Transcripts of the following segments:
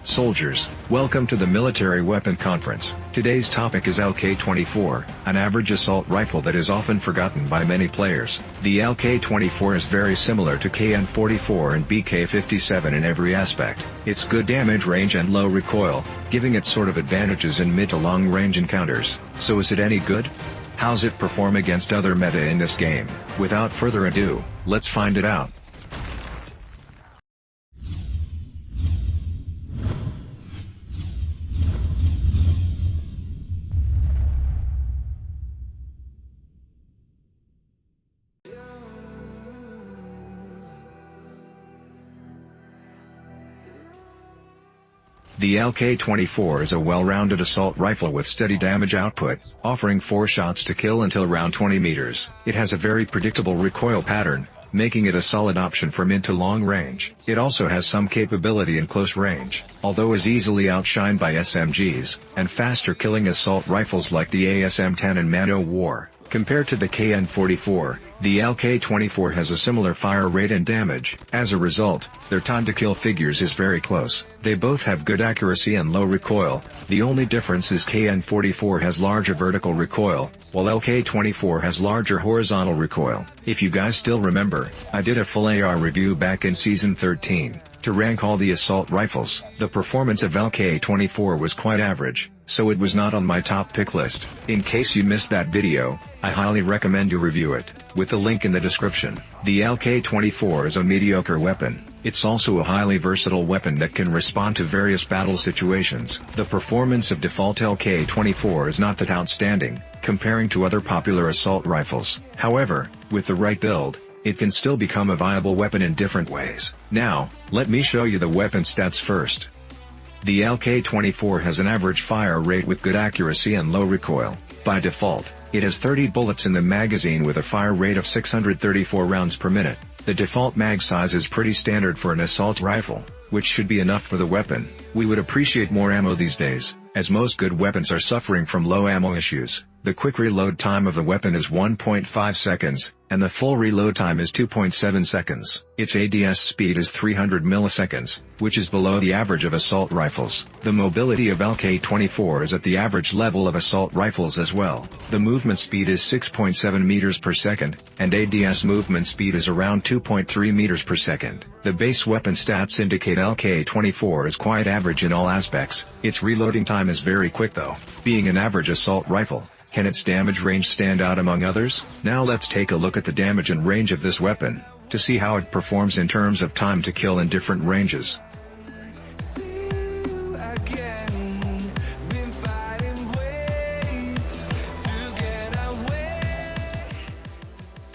Soldiers, welcome to the Military Weapon Conference. Today's topic is LK24, an average assault rifle that is often forgotten by many players. The LK24 is very similar to KN44 and BK57 in every aspect. It's good damage range and low recoil, giving it sort of advantages in mid to long range encounters. So is it any good? How's it perform against other meta in this game? Without further ado, let's find it out. The LK24 is a well-rounded assault rifle with steady damage output, offering 4 shots to kill until around 20 meters. It has a very predictable recoil pattern, making it a solid option for mid to long range. It also has some capability in close range, although is easily outshined by SMGs, and faster killing assault rifles like the ASM-10 and Man-O-War. Compared to the KN44, the LK24 has a similar fire rate and damage. As a result, their time to kill figures is very close. They both have good accuracy and low recoil. The only difference is KN44 has larger vertical recoil, while LK24 has larger horizontal recoil. If you guys still remember, I did a full AR review back in Season 13, to rank all the assault rifles. The performance of LK24 was quite average, so it was not on my top pick list. In case you missed that video, I highly recommend you review it, with the link in the description. The LK24 is a mediocre weapon. It's also a highly versatile weapon that can respond to various battle situations. The performance of default LK24 is not that outstanding, comparing to other popular assault rifles. However, with the right build, it can still become a viable weapon in different ways. Now, let me show you the weapon stats first. The LK24 has an average fire rate with good accuracy and low recoil. By default, it has 30 bullets in the magazine with a fire rate of 634 rounds per minute. The default mag size is pretty standard for an assault rifle, which should be enough for the weapon. We would appreciate more ammo these days, as most good weapons are suffering from low ammo issues. The quick reload time of the weapon is 1.5 seconds, and the full reload time is 2.7 seconds. Its ADS speed is 300 milliseconds, which is below the average of assault rifles. The mobility of LK24 is at the average level of assault rifles as well. The movement speed is 6.7 meters per second, and ADS movement speed is around 2.3 meters per second. The base weapon stats indicate LK24 is quite average in all aspects. Its reloading time is very quick though, being an average assault rifle. Can its damage range stand out among others? Now let's take a look at the damage and range of this weapon, to see how it performs in terms of time to kill in different ranges.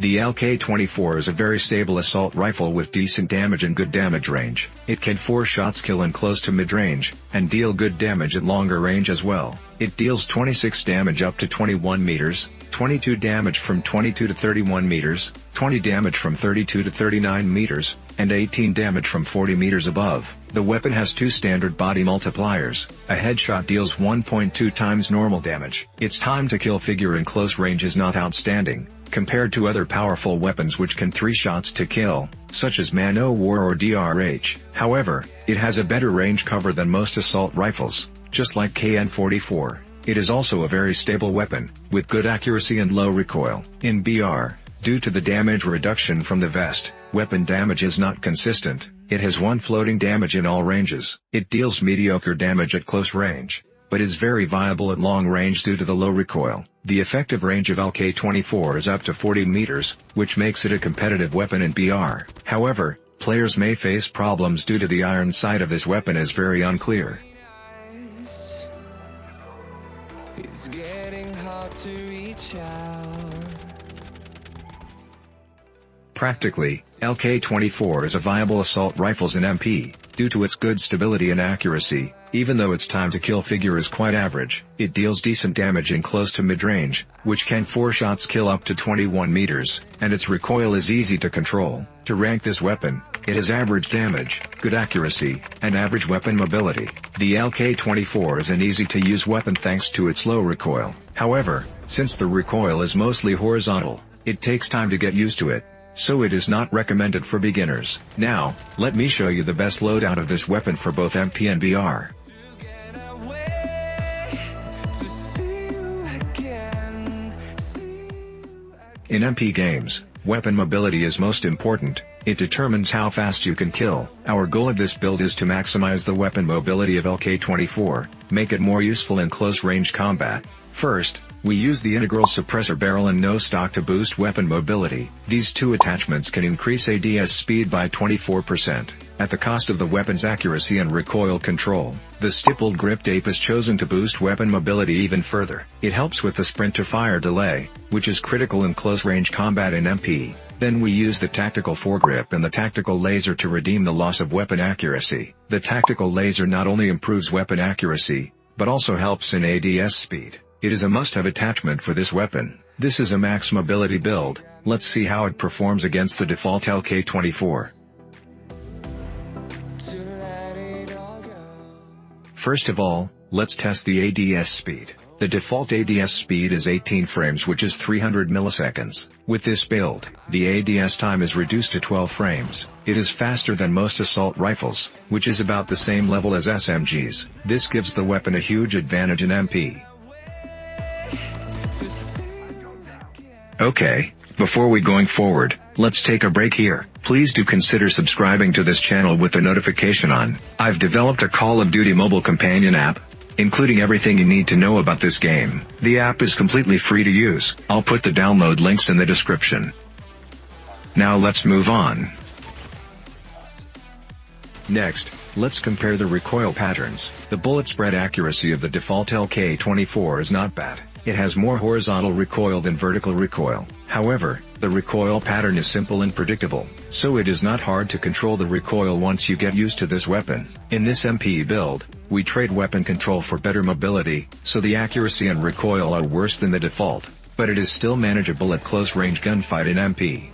The LK24 is a very stable assault rifle with decent damage and good damage range. It can 4 shots kill in close to mid-range, and deal good damage at longer range as well. It deals 26 damage up to 21 meters, 22 damage from 22 to 31 meters, 20 damage from 32 to 39 meters, and 18 damage from 40 meters above. The weapon has 2 standard body multipliers. A headshot deals 1.2 times normal damage. Its time to kill figure in close range is not outstanding, compared to other powerful weapons which can 3 shots to kill, such as Man-O-War or DRH. However, it has a better range cover than most assault rifles, just like KN44. It is also a very stable weapon, with good accuracy and low recoil. In BR, due to the damage reduction from the vest, weapon damage is not consistent. It has 1 floating damage in all ranges. It deals mediocre damage at close range, but is very viable at long range due to the low recoil. The effective range of LK24 is up to 40 meters, which makes it a competitive weapon in BR. However, players may face problems due to the iron sight of this weapon is very unclear. It's getting hard to reach out. Practically, LK24 is a viable assault rifle in MP, due to its good stability and accuracy. Even though its time to kill figure is quite average, it deals decent damage in close to mid-range, which can 4 shots kill up to 21 meters, and its recoil is easy to control. To rank this weapon, it has average damage, good accuracy, and average weapon mobility. The LK24 is an easy-to-use weapon thanks to its low recoil. However, since the recoil is mostly horizontal, it takes time to get used to it. so it is not recommended for beginners. Now, let me show you the best loadout of this weapon for both MP and BR. In MP games, weapon mobility is most important. It determines how fast you can kill. Our goal of this build is to maximize the weapon mobility of LK24, make it more useful in close-range combat. First, we use the integral suppressor barrel and no stock to boost weapon mobility. These two attachments can increase ADS speed by 24%, at the cost of the weapon's accuracy and recoil control. The stippled grip tape is chosen to boost weapon mobility even further. It helps with the sprint-to-fire delay, which is critical in close-range combat in MP. Then we use the tactical foregrip and the tactical laser to redeem the loss of weapon accuracy. The tactical laser not only improves weapon accuracy, but also helps in ADS speed. It is a must-have attachment for this weapon. This is a max mobility build. Let's see how it performs against the default LK24. First of all, let's test the ADS speed. The default ADS speed is 18 frames, which is 300 milliseconds. With this build, the ADS time is reduced to 12 frames. It is faster than most assault rifles, which is about the same level as SMGs. This gives the weapon a huge advantage in MP. Okay, before we going forward, let's take a break here. Please do consider subscribing to this channel with the notification on. I've developed a Call of Duty mobile companion app, including everything you need to know about this game. The app is completely free to use. I'll put the download links in the description. Now let's move on. Next, let's compare the recoil patterns. The bullet spread accuracy of the default LK24 is not bad. It has more horizontal recoil than vertical recoil. However, the recoil pattern is simple and predictable, so it is not hard to control the recoil once you get used to this weapon. In this MP build, we trade weapon control for better mobility, so the accuracy and recoil are worse than the default, but it is still manageable at close-range gunfight in MP.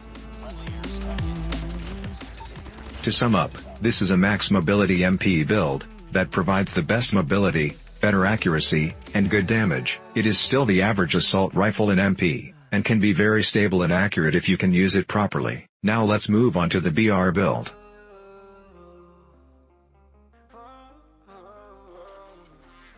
To sum up, this is a max mobility MP build that provides the best mobility, better accuracy, and good damage. It is still the average assault rifle in MP, and can be very stable and accurate if you can use it properly. Now let's move on to the BR build.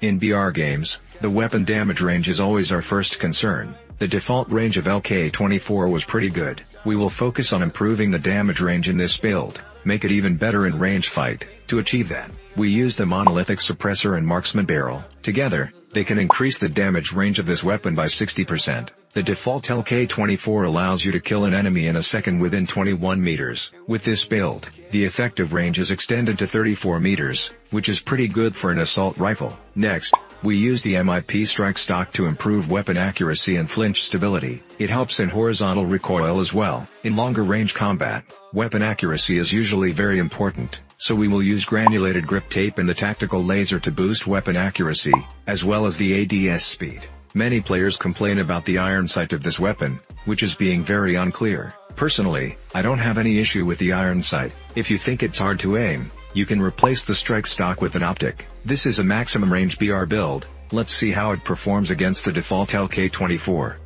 In BR games, the weapon damage range is always our first concern. The default range of LK24 was pretty good. We will focus on improving the damage range in this build, make it even better in range fight. To achieve that, we use the monolithic suppressor and marksman barrel. Together, they can increase the damage range of this weapon by 60%. The default LK24 allows you to kill an enemy in a second within 21 meters. With this build, the effective range is extended to 34 meters, which is pretty good for an assault rifle. Next, we use the MIP strike stock to improve weapon accuracy and flinch stability. It helps in horizontal recoil as well. In longer range combat, weapon accuracy is usually very important, so we will use granulated grip tape and the tactical laser to boost weapon accuracy, as well as the ADS speed. Many players complain about the iron sight of this weapon, which is being very unclear. Personally, I don't have any issue with the iron sight. If you think it's hard to aim, you can replace the strike stock with an optic. This is a maximum range BR build. Let's see how it performs against the default LK24.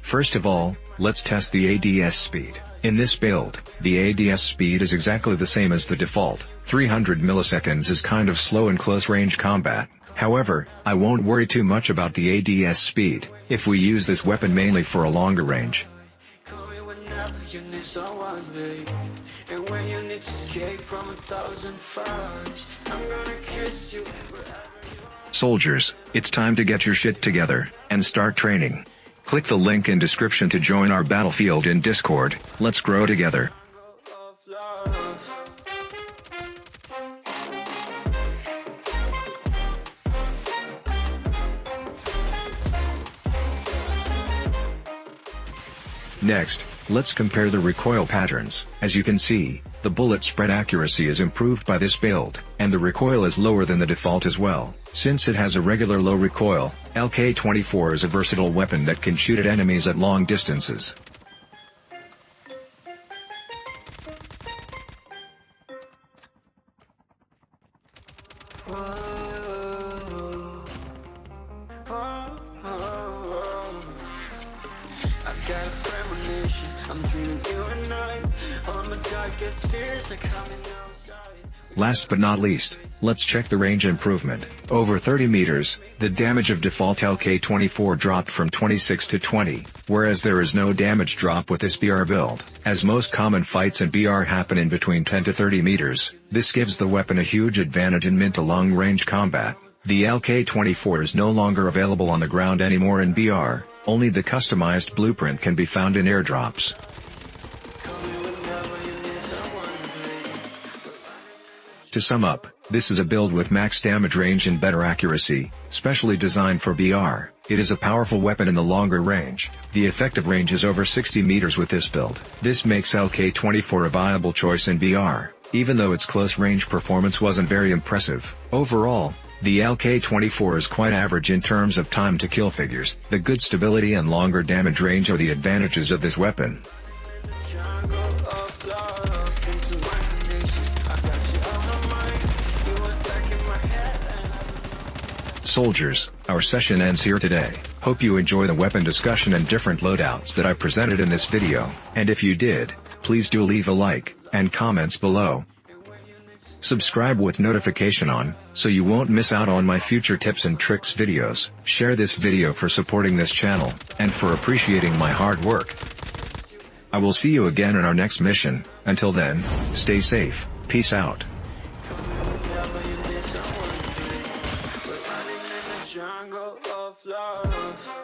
First of all, let's test the ADS speed. In this build, the ADS speed is exactly the same as the default. 300 milliseconds is kind of slow in close-range combat. However, I won't worry too much about the ADS speed, if we use this weapon mainly for a longer range. Soldiers, it's time to get your shit together, and start training. Click the link in description to join our battlefield in Discord. Let's grow together. Next, let's compare the recoil patterns. As you can see, the bullet spread accuracy is improved by this build, and the recoil is lower than the default as well. Since it has a regular low recoil, LK24 is a versatile weapon that can shoot at enemies at long distances. I'm dreaming you and I. All my darkest fears are coming outside. Last but not least, let's check the range improvement. Over 30 meters, the damage of default LK24 dropped from 26 to 20, whereas there is no damage drop with this BR build. As most common fights in BR happen in between 10 to 30 meters, this gives the weapon a huge advantage in mid to long range combat. The LK24 is no longer available on the ground anymore in BR, only the customized blueprint can be found in airdrops. To sum up, this is a build with max damage range and better accuracy, specially designed for BR. It is a powerful weapon in the longer range. The effective range is over 60 meters with this build. This makes LK24 a viable choice in BR, even though its close range performance wasn't very impressive. Overall, the LK24 is quite average in terms of time to kill figures. The good stability and longer damage range are the advantages of this weapon. Soldiers, our session ends here today. Hope you enjoy the weapon discussion and different loadouts that I presented in this video, and if you did, please do leave a like, and comments below. Subscribe with notification on, so you won't miss out on my future tips and tricks videos. Share this video for supporting this channel, and for appreciating my hard work. I will see you again in our next mission. Until then, stay safe, peace out. Jungle of love.